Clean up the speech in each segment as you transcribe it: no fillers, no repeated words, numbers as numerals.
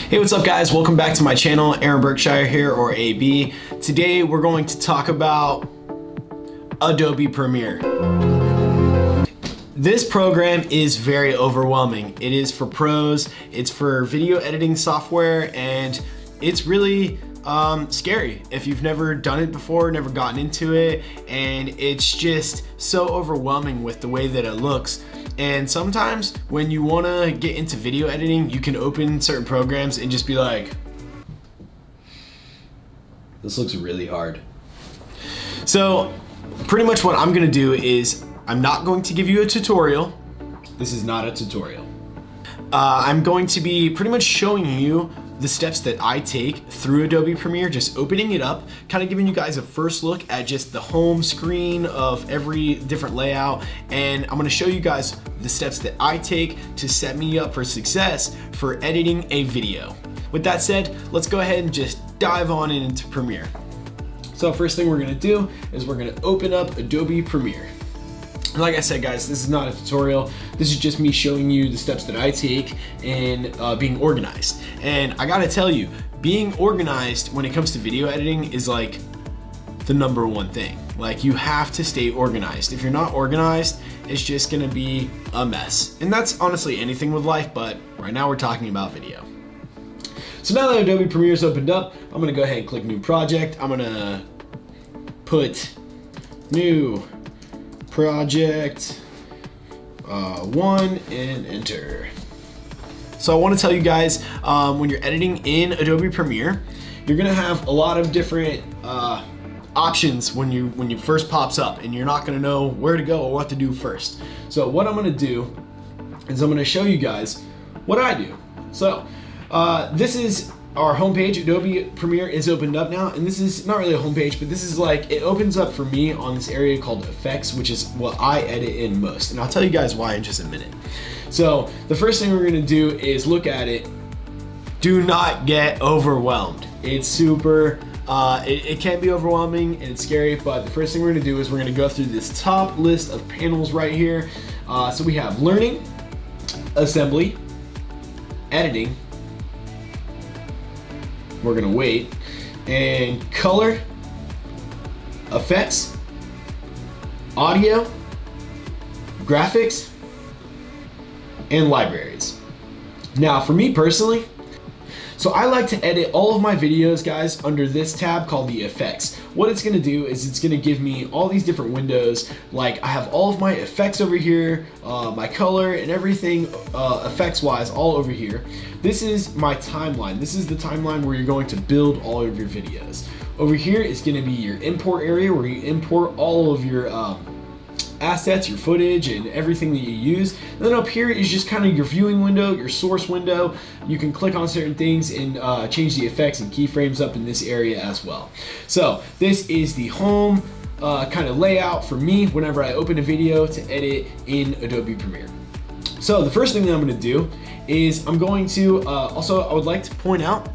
Hey, what's up guys? Welcome back to my channel. Aaron Berkshire here, or AB. Today we're going to talk about Adobe Premiere. This program is very overwhelming. It is for pros, it's for video editing software, and it's really scary if you've never done it before, never gotten into it, and it's just so overwhelming with the way that it looks. And sometimes when you want to get into video editing, you can open certain programs and just be like, this looks really hard. So pretty much what I'm gonna do is I'm not going to give you a tutorial. This is not a tutorial. I'm going to be pretty much showing you the steps that I take through Adobe Premiere, just opening it up, kind of giving you guys a first look at just the home screen of every different layout, and I'm gonna show you guys the steps that I take to set me up for success for editing a video. With that said, let's go ahead and just dive on into Premiere. So first thing we're gonna do is we're gonna open up Adobe Premiere. And like I said guys, this is not a tutorial. This is just me showing you the steps that I take in being organized. And I gotta tell you, being organized when it comes to video editing is like the #1 thing. Like, you have to stay organized. If you're not organized, it's just gonna be a mess. And that's honestly anything with life, but right now we're talking about video. So now that Adobe Premiere is opened up, I'm gonna go ahead and click New Project. I'm gonna put New Project 1 and enter. So I want to tell you guys, when you're editing in Adobe Premiere, you're gonna have a lot of different options when you first pops up, and you're not gonna know where to go or what to do first. So what I'm gonna do is I'm gonna show you guys what I do. So this is our homepage. Adobe Premiere is opened up now, and this is not really a homepage, but this is like, it opens up for me on this area called effects, which is what I edit in most, and I'll tell you guys why in just a minute. So the first thing we're gonna do is look at it. Do not get overwhelmed. It's super, it can be overwhelming and it's scary, but the first thing we're gonna do is we're gonna go through this top list of panels right here. So we have learning, assembly, editing, we're gonna wait, and color, effects, audio, graphics, and libraries. Now for me personally, so I like to edit all of my videos, guys, under this tab called the effects. What it's gonna do is it's gonna give me all these different windows. Like, I have all of my effects over here, my color and everything effects wise all over here. This is my timeline. This is the timeline where you're going to build all of your videos. Over here is gonna be your import area where you import all of your assets, your footage, and everything that you use. And then up here is just kind of your viewing window, your source window. You can click on certain things and change the effects and keyframes up in this area as well. So this is the home kind of layout for me whenever I open a video to edit in Adobe Premiere. So the first thing that I'm going to do is I'm going to, also I would like to point out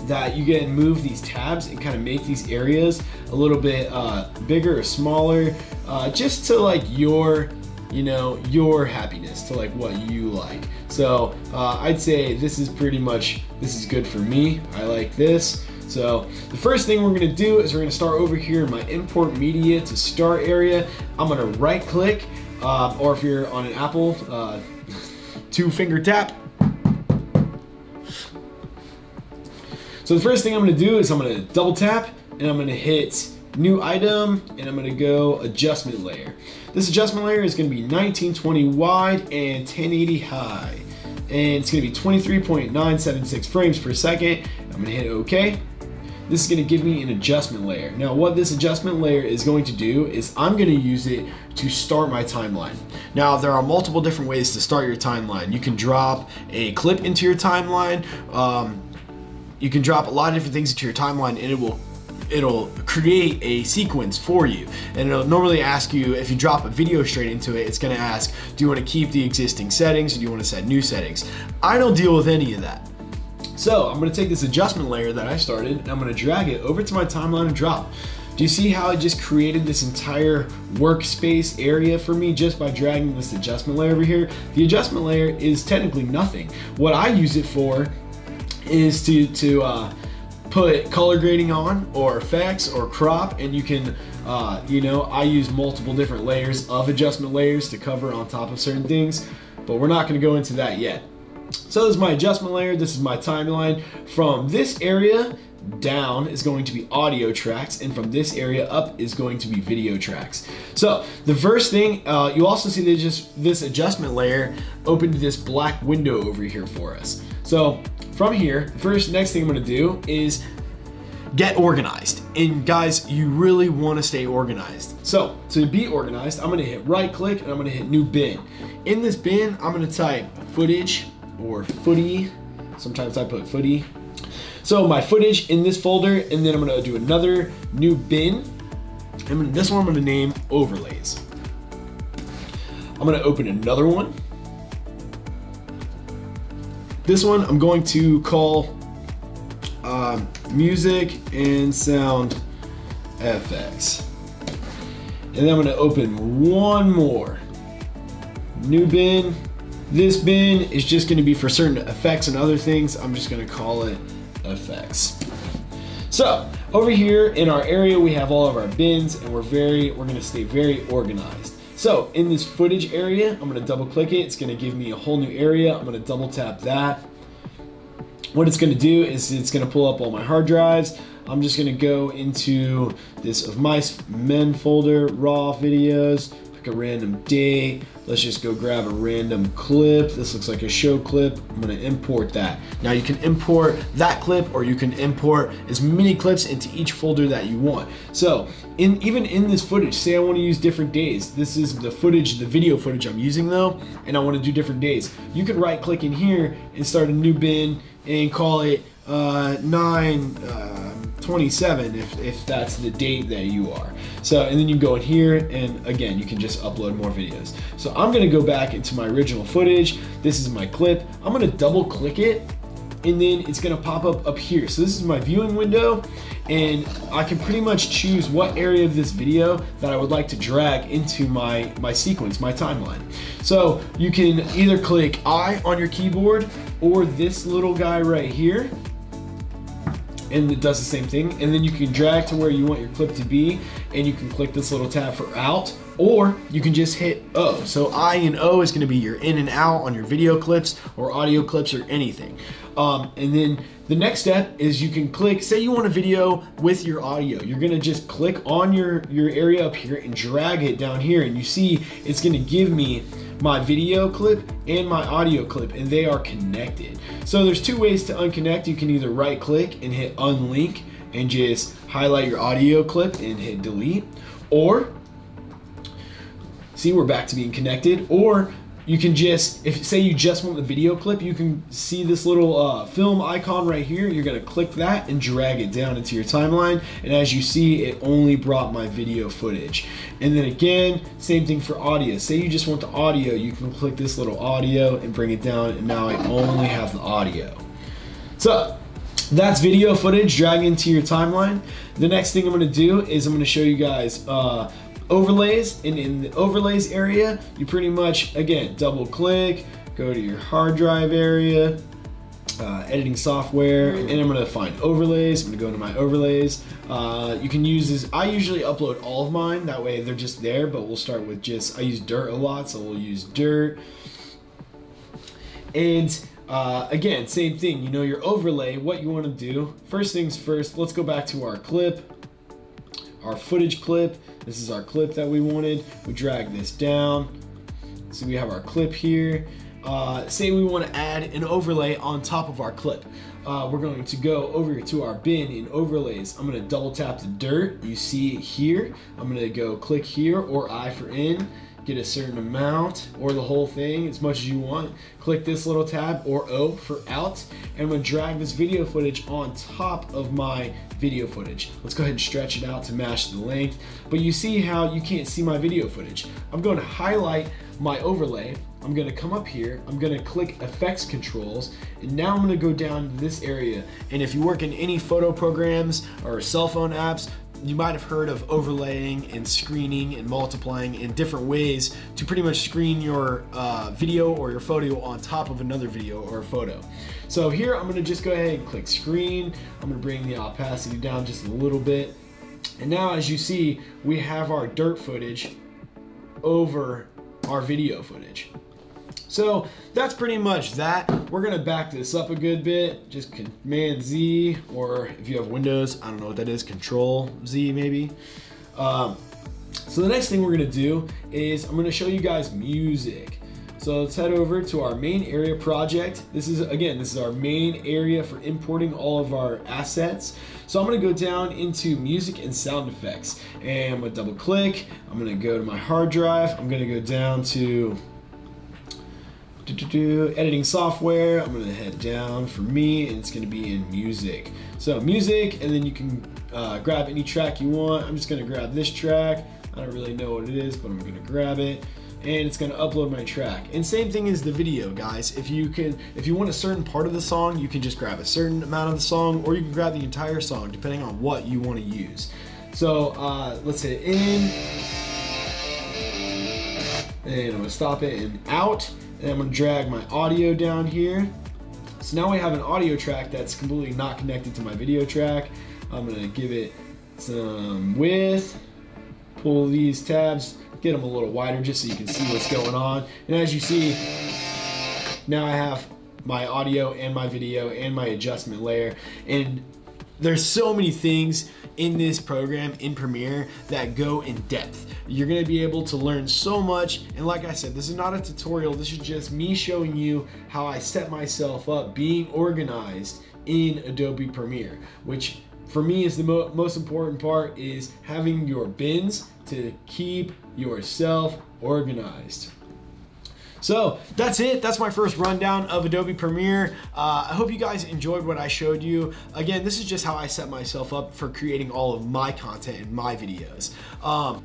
that you can move these tabs and kind of make these areas a little bit bigger or smaller, just to like your, you know, your happiness, to like what you like. So I'd say this is pretty much, this is good for me. I like this. So the first thing we're gonna do is we're gonna start over here in my import media to start area. I'm gonna right click, or if you're on an Apple, 2-finger tap. So the first thing I'm gonna do is I'm gonna double tap and I'm gonna hit new item and I'm gonna go adjustment layer. This adjustment layer is gonna be 1920 wide and 1080 high. And it's gonna be 23.976 frames per second. I'm gonna hit OK. This is gonna give me an adjustment layer. Now what this adjustment layer is going to do is I'm gonna use it to start my timeline. Now there are multiple different ways to start your timeline. You can drop a clip into your timeline. You can drop a lot of different things into your timeline, and it'll create a sequence for you. And it'll normally ask you, if you drop a video straight into it, it's gonna ask, do you wanna keep the existing settings or do you wanna set new settings? I don't deal with any of that. So I'm gonna take this adjustment layer that I started and I'm gonna drag it over to my timeline and drop. Do you see how it just created this entire workspace area for me just by dragging this adjustment layer over here? The adjustment layer is technically nothing. What I use it for is to put color grading on, or effects, or crop, and you can, you know, I use multiple different layers of adjustment layers to cover on top of certain things, but we're not going to go into that yet. So this is my adjustment layer, this is my timeline. From this area down is going to be audio tracks, and from this area up is going to be video tracks. So the first thing, you also see that this adjustment layer opened this black window over here for us. So from here, next thing I'm gonna do is get organized. And guys, you really wanna stay organized. So to be organized, I'm gonna hit right click and I'm gonna hit new bin. In this bin, I'm gonna type footage or footy. Sometimes I put footy. So my footage in this folder, and then I'm gonna do another new bin. And this one I'm gonna name overlays. I'm gonna open another one. This one I'm going to call music and sound FX. And then I'm gonna open one more. New bin. This bin is just gonna be for certain effects and other things. I'm just gonna call it effects. So over here in our area, we have all of our bins, and we're gonna stay very organized. So in this footage area, I'm gonna double click it. It's gonna give me a whole new area. I'm gonna double tap that. What it's gonna do is it's gonna pull up all my hard drives. I'm just gonna go into this of my men folder, raw videos, pick a random date. Let's just go grab a random clip. This looks like a show clip. I'm gonna import that. Now you can import that clip, or you can import as many clips into each folder that you want. So even in this footage, say I wanna use different days. This is the footage, the video footage I'm using though, and I wanna do different days. You can right click in here and start a new bin and call it 9/27 if that's the date that you are. So, and then you go in here, and again, you can just upload more videos. So I'm gonna go back into my original footage. This is my clip. I'm gonna double click it, and then it's gonna pop up here. So this is my viewing window, and I can pretty much choose what area of this video that I would like to drag into my sequence, my timeline. So you can either click I on your keyboard, or this little guy right here, and it does the same thing. And then you can drag to where you want your clip to be, and you can click this little tab for out, or you can just hit O. So I and O is gonna be your in and out on your video clips or audio clips or anything. And then the next step is you can click, say you want a video with your audio, you're gonna just click on your area up here and drag it down here, and you see it's gonna give me my video clip and my audio clip, and they are connected. So there's two ways to unconnect. You can either right click and hit unlink and just highlight your audio clip and hit delete, or see, we're back to being connected. Or you can just, if say you just want the video clip, you can see this little film icon right here. You're gonna click that and drag it down into your timeline, and as you see, it only brought my video footage. And then again, same thing for audio. Say you just want the audio, you can click this little audio and bring it down, and now I only have the audio. So that's video footage dragged into your timeline. The next thing I'm gonna do is I'm gonna show you guys overlays, and in the overlays area, you pretty much, again, double click, go to your hard drive area, editing software, and I'm gonna find overlays. I'm gonna go into my overlays. You can use this, I usually upload all of mine, that way they're just there, but we'll start with just, I use dirt a lot, so we'll use dirt. And again, same thing, you know, your overlay, what you wanna do. First things first, let's go back to our clip. Our footage clip. This is our clip that we wanted. We drag this down. So we have our clip here. Say we want to add an overlay on top of our clip. We're going to go over to our bin in overlays. I'm going to double tap the dirt. You see it here. I'm going to go click here, or I for in. Get a certain amount, or the whole thing, as much as you want. Click this little tab, or O for out, and I'm gonna drag this video footage on top of my video footage. Let's go ahead and stretch it out to match the length. But you see how you can't see my video footage. I'm going to highlight my overlay. I'm gonna come up here, I'm gonna click effects controls, and now I'm gonna go down to this area. And if you work in any photo programs or cell phone apps, you might have heard of overlaying and screening and multiplying in different ways to pretty much screen your video or your photo on top of another video or photo. So here I'm gonna just go ahead and click screen. I'm gonna bring the opacity down just a little bit. And now as you see, we have our dirt footage over our video footage. So that's pretty much that. We're gonna back this up a good bit. Just Command Z, or if you have Windows, I don't know what that is, Control Z maybe. So the next thing we're gonna do is I'm gonna show you guys music. So let's head over to our main area project. This is our main area for importing all of our assets. So I'm gonna go down into music and sound effects, and I'm gonna double click. I'm gonna go to my hard drive. I'm gonna go down to editing software. I'm gonna head down for me, and it's gonna be in music. So music, and then you can grab any track you want. I'm just gonna grab this track. I don't really know what it is, but I'm gonna grab it, and it's gonna upload my track. And same thing as the video, guys. If you want a certain part of the song, you can just grab a certain amount of the song, or you can grab the entire song, depending on what you want to use. So let's hit in, and I'm gonna stop it and out. And I'm gonna drag my audio down here. So now we have an audio track that's completely not connected to my video track. I'm gonna give it some width, pull these tabs, get them a little wider just so you can see what's going on. And as you see, now I have my audio and my video and my adjustment layer. And there's so many things in this program, in Premiere, that go in depth. You're gonna be able to learn so much, and like I said, this is not a tutorial, this is just me showing you how I set myself up, being organized in Adobe Premiere, which for me is the most important part, is having your bins to keep yourself organized. So that's it. That's my first rundown of Adobe Premiere. I hope you guys enjoyed what I showed you. Again, this is just how I set myself up for creating all of my content in my videos.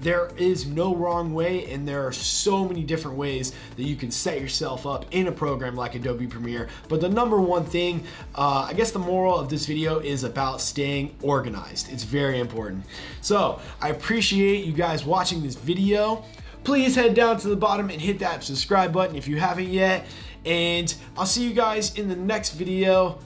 There is no wrong way, and there are so many different ways that you can set yourself up in a program like Adobe Premiere. But the number one thing, I guess the moral of this video is about staying organized. It's very important. So I appreciate you guys watching this video. Please head down to the bottom and hit that subscribe button if you haven't yet. And I'll see you guys in the next video.